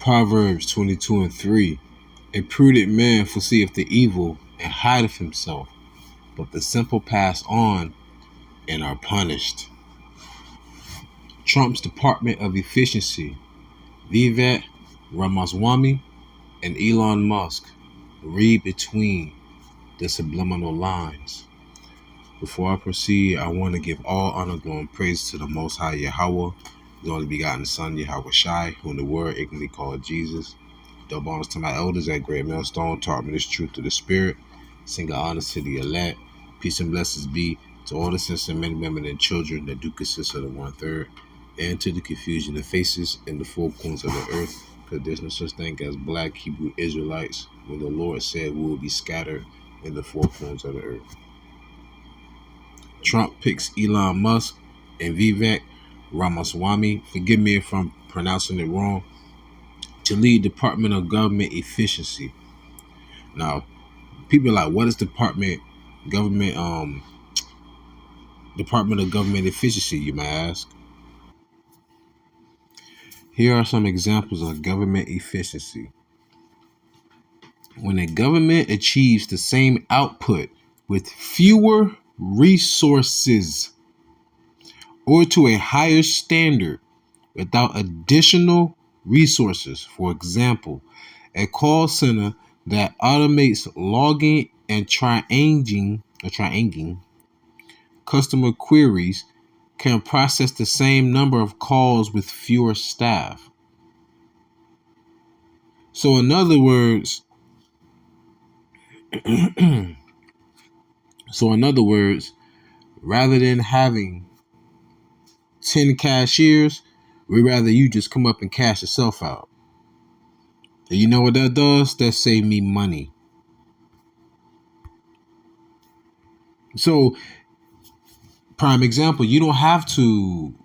Proverbs 22:3. A prudent man foreseeth the evil and hideth himself, but the simple pass on and are punished. Trump's Department of Efficiency, Vivek, Ramaswamy, and Elon Musk. Read between the subliminal lines. Before I proceed, I want to give all honor, glory, and praise to the Most High Yahawah, the only begotten Son, YAHAWASHI, whom the world ignorantly called Jesus. Double honors to my elders at Great MILESTONE, taught me this truth through the Spirit. Sing honors to the elect. Peace and blessings be to all the saints and men, women, and children that do consist of the 1/3, and to the confusion of faces in the four corners of the earth, because there's no such thing as black Hebrew Israelites when the Lord said we will be scattered in the four corners of the earth. Trump picks Elon Musk and Vivek Ramaswamy, forgive me if I'm pronouncing it wrong, to lead Department of Government Efficiency. Now, people are like, what is Department of Government Efficiency, you may ask? Here are some examples of government efficiency. When a government achieves the same output with fewer resources or to a higher standard without additional resources. For example, a call center that automates logging and trianging customer queries can process the same number of calls with fewer staff. So in other words, rather than having 10 cashiers, we'd rather you just come up and cash yourself out. And you know what that does? That save me money. So, prime example, you don't have to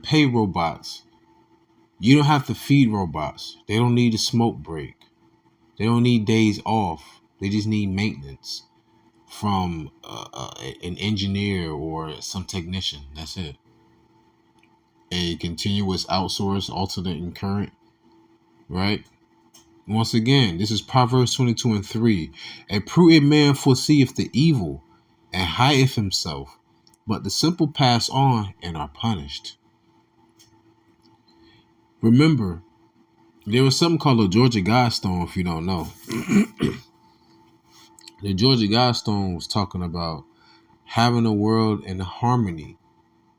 pay robots. You don't have to feed robots. They don't need a smoke break. They don't need days off. They just need maintenance from an engineer or some technician. That's it. A continuous outsource, alternate and current, right? Once again, this is Proverbs 22:3. A prudent man foreseeth the evil and hideth himself, but the simple pass on and are punished. Remember, there was something called the Georgia Guidestone, if you don't know. The Georgia Guidestone was talking about having a world in harmony.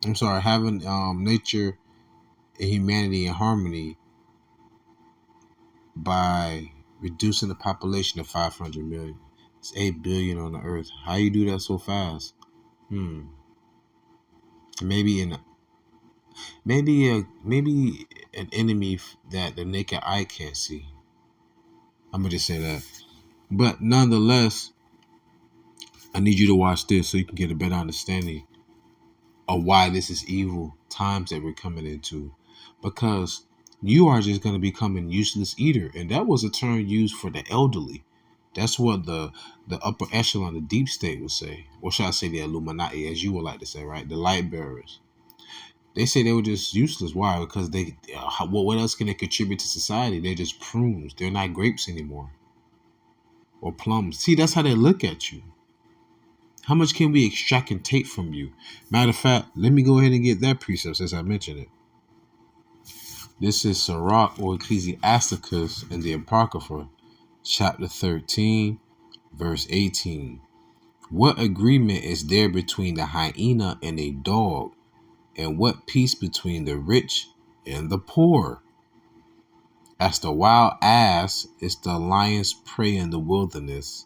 Having nature and humanity in harmony by reducing the population to 500 million. It's 8 billion on the earth. How you do that so fast? Maybe an enemy that the naked eye can't see. I'm gonna just say that. But nonetheless, I need you to watch this so you can get a better understanding of why this is evil times that we're coming into. Because you are just going to become an useless eater. And that was a term used for the elderly. That's what the upper echelon, the deep state would say. Or should I say the Illuminati, as you would like to say, right? The light bearers. They say they were just useless. Why? Because what else can they contribute to society? They're just prunes. They're not grapes anymore. Or plums. See, that's how they look at you. How much can we extract and take from you? Matter of fact, let me go ahead and get that precept since I mentioned it. This is Sirach or Ecclesiasticus in the Apocrypha, chapter 13, verse 18. What agreement is there between the hyena and a dog? And what peace between the rich and the poor? As the wild ass is the lion's prey in the wilderness,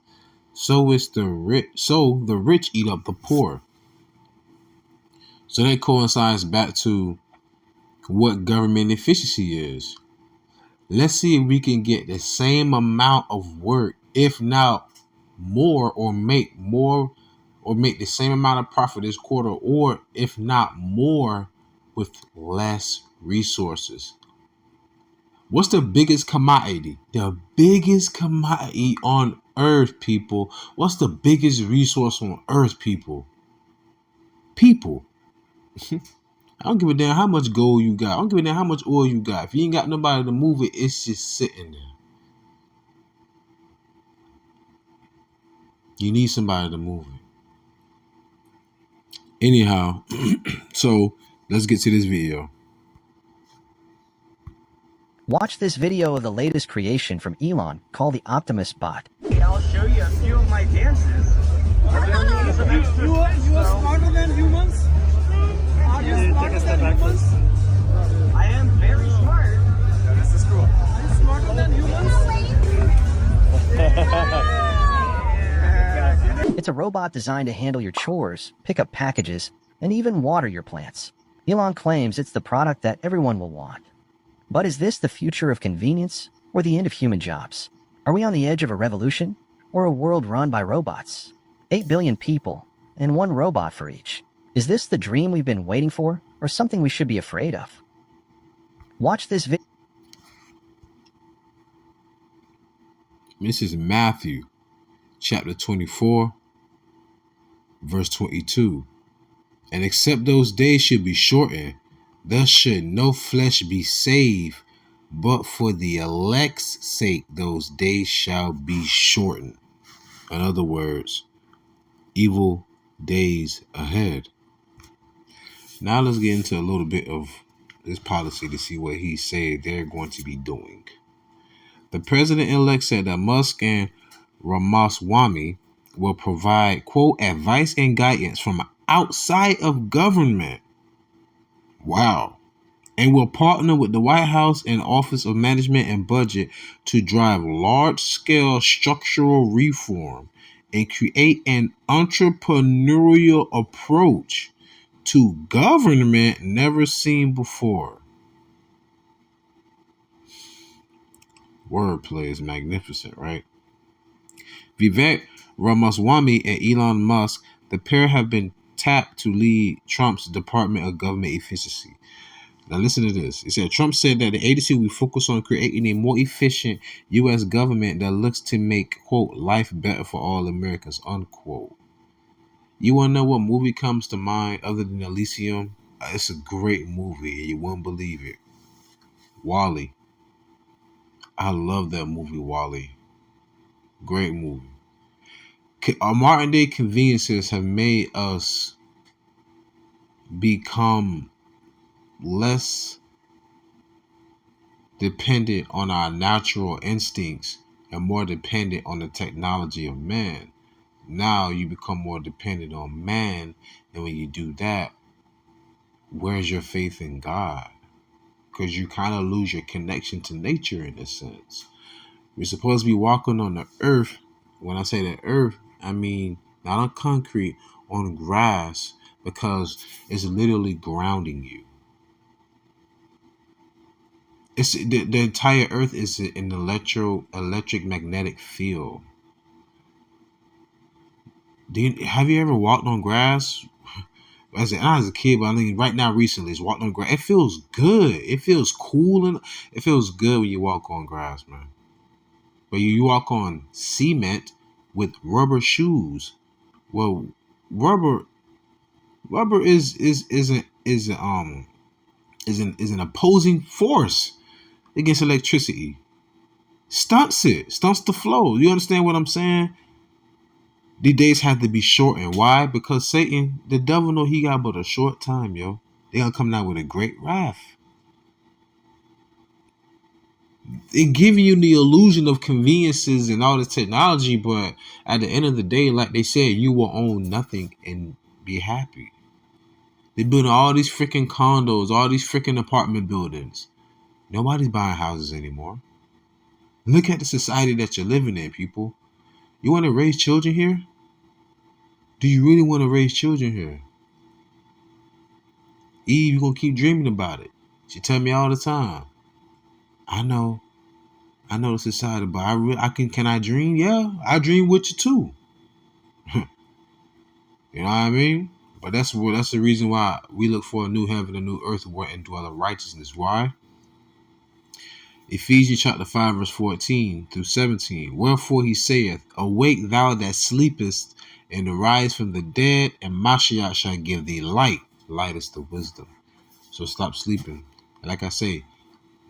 so the rich eat up the poor. So that coincides back to what government efficiency is. Let's see if we can get the same amount of work, if not more, or make the same amount of profit this quarter, or if not more, with less resources. What's the biggest commodity? The biggest commodity on earth, people. What's the biggest resource on earth, people? I don't give a damn how much gold you got. I don't give a damn how much oil you got. If you ain't got nobody to move it, it's just sitting there. You need somebody to move it. Anyhow, so let's get to this video. Watch this video of the latest creation from Elon called the Optimus bot. I'll show you a few of my dances. You are smarter than humans? Are you smarter than humans? I am very smart. Yeah, this is cool. Are you smarter than humans? It's a robot designed to handle your chores, pick up packages, and even water your plants. Elon claims it's the product that everyone will want. But is this the future of convenience or the end of human jobs? Are we on the edge of a revolution or a world run by robots? 8 billion people and one robot for each. Is this the dream we've been waiting for or something we should be afraid of? Watch this video. This is Matthew chapter 24, verse 22. And except those days should be shortened, thus should no flesh be saved, but for the elect's sake those days shall be shortened. In other words, evil days ahead. Now let's get into a little bit of this policy to see what he said they're going to be doing. The president-elect said that Musk and Ramaswamy will provide, quote, advice and guidance from outside of government. Wow. And will partner with the White House and Office of Management and Budget to drive large-scale structural reform and create an entrepreneurial approach to government never seen before. Wordplay is magnificent, right? Vivek, Ramaswamy, and Elon Musk, the pair have been tapped to lead Trump's Department of Government Efficiency. Now listen to this. It said Trump said that the agency will focus on creating a more efficient U.S. government that looks to make, quote, life better for all Americans, unquote. You want to know what movie comes to mind other than Elysium? It's a great movie and you won't believe it. WALL-E. I love that movie, WALL-E. Great movie. Our modern day conveniences have made us become less dependent on our natural instincts and more dependent on the technology of man. Now you become more dependent on man, and when you do that, where's your faith in God? Because you kind of lose your connection to nature in a sense. We're supposed to be walking on the earth. When I say the earth, I mean not on concrete, on grass, because it's literally grounding you. It's the entire earth is an electric magnetic field. Have you ever walked on grass? Not as a kid, but I mean right now recently, it's walked on grass. It feels good. It feels cool and it feels good when you walk on grass, man. But you walk on cement with rubber shoes. Well, rubber is an opposing force against electricity. Stunts the flow. You understand what I'm saying? These days have to be shortened. Why? Because Satan, the devil, know he got but a short time, yo. They gonna come out with a great wrath. It giving you the illusion of conveniences and all the technology, but at the end of the day, like they said, you will own nothing and be happy. They're building all these freaking condos, all these freaking apartment buildings. Nobody's buying houses anymore. Look at the society that you're living in, people. You want to raise children here? Do you really want to raise children here? Eve, you're going to keep dreaming about it. She tell me all the time. I know the society, but can I dream? Yeah, I dream with you too. You know what I mean? But that's the reason why we look for a new heaven, a new earth, where and dwell in righteousness. Why? Ephesians chapter 5, verse 14 through 17. Wherefore he saith, awake thou that sleepest, and arise from the dead, and Mashiach shall give thee light. Light is the wisdom. So stop sleeping. And like I say,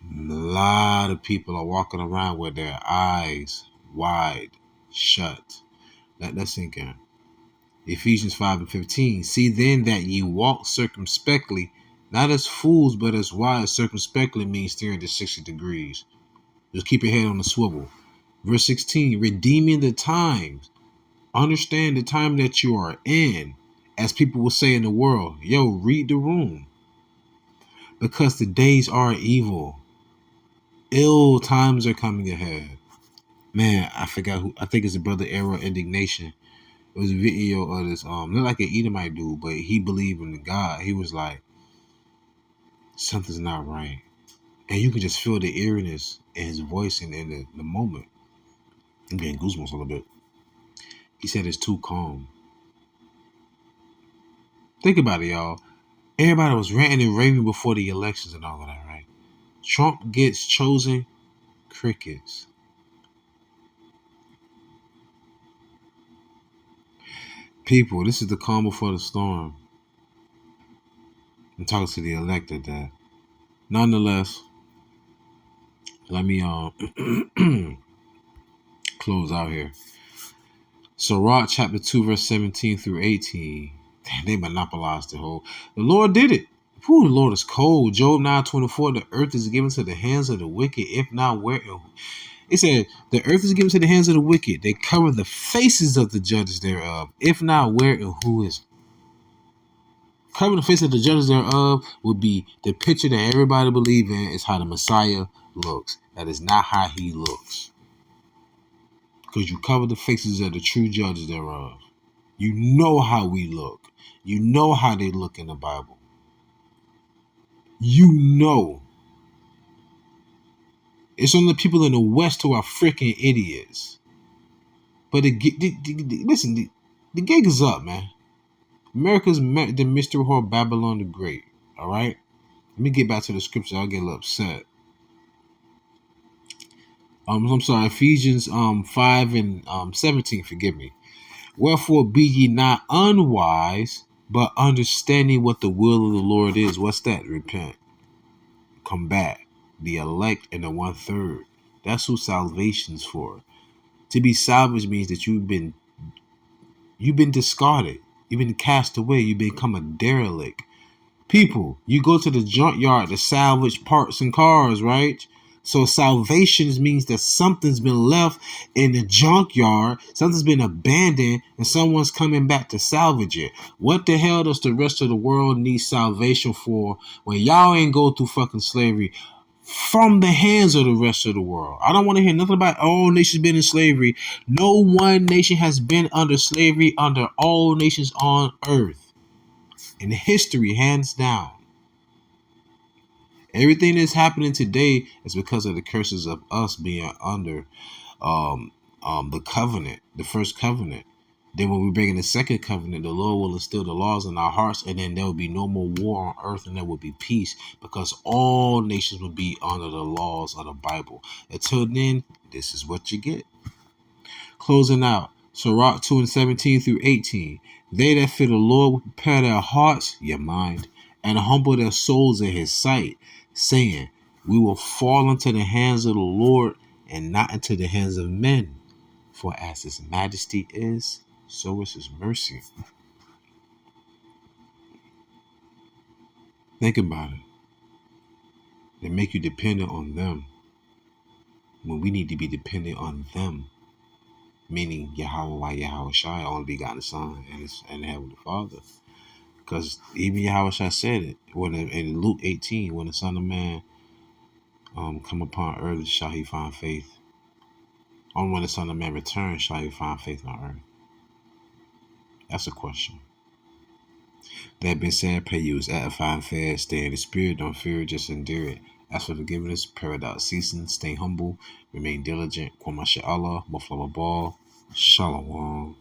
a lot of people are walking around with their eyes wide shut. Let that sink in. Ephesians 5:15. See then that ye walk circumspectly, not as fools, but as wise. Circumspectly means steering to 60 degrees. Just keep your head on the swivel. Verse 16. Redeeming the times. Understand the time that you are in. As people will say in the world, yo, read the room. Because the days are evil. Ill times are coming ahead. Man, I forgot who. I think it's a brother Era Indignation. It was a video of this, looked like an Edomite dude, but he believed in God. He was like, something's not right. And you could just feel the eeriness in his voice and in the moment. I'm getting goosebumps a little bit. He said it's too calm. Think about it, y'all. Everybody was ranting and raving before the elections and all of that, right? Trump gets chosen, crickets. People, this is the calm before the storm. I'm talking to the elected that. Nonetheless, let me close out here. Sirach chapter 2 verse 17 through 18. Damn, they monopolized the whole. The Lord did it. Whew, the Lord is cold. Job 9:24. The earth is given to the hands of the wicked. If not, where? It said the earth is given to the hands of the wicked. They cover the faces of the judges thereof. If not, where and who is? Covering the face of the judges thereof would be the picture that everybody believe in is how the Messiah looks. That is not how he looks. Because you cover the faces of the true judges thereof. You know how we look. You know how they look in the Bible. You know. It's only people in the West who are freaking idiots. But listen, the gig is up, man. America's met the mystery whore Babylon the Great. All right? Let me get back to the scripture. I'll get a little upset. I'm sorry, Ephesians 5 and 17, forgive me. Wherefore be ye not unwise, but understanding what the will of the Lord is. What's that? Repent. Come back. The elect and the 1/3. That's who salvation's for. To be salvaged means that you've been discarded. You've been cast away. You become a derelict. People, you go to the junkyard to salvage parts and cars, right? So salvation means that something's been left in the junkyard, something's been abandoned, and someone's coming back to salvage it. What the hell does the rest of the world need salvation for when y'all ain't go through fucking slavery from the hands of the rest of the world? I don't want to hear nothing about all nations been in slavery. No one nation has been under slavery under all nations on earth. In history, hands down. Everything that's happening today is because of the curses of us being under the covenant, the first covenant. Then when we bring in the second covenant, the Lord will instill the laws in our hearts, and then there will be no more war on earth, and there will be peace, because all nations will be under the laws of the Bible. Until then, this is what you get. Closing out, Sirach 2 and 17 through 18. They that fear the Lord will prepare their hearts, your mind, and humble their souls in his sight, saying, we will fall into the hands of the Lord and not into the hands of men. For as his majesty is, so is his mercy. Think about it. They make you dependent on them when we need to be dependent on them. Meaning YAHAWAH, YAHAWASHI, only begotten Son, and the Heavenly Father. Because even YAHAWASHI said it when in Luke 18, when the Son of Man come upon earth, shall he find faith? Only when the Son of Man returns shall he find faith on earth. That's a question. That being said, pray you is edifying, fed, stay in the spirit, don't fear, just endure it. Ask for forgiveness, pray without ceasing, stay humble, remain diligent. Kwama Allah, Shalom.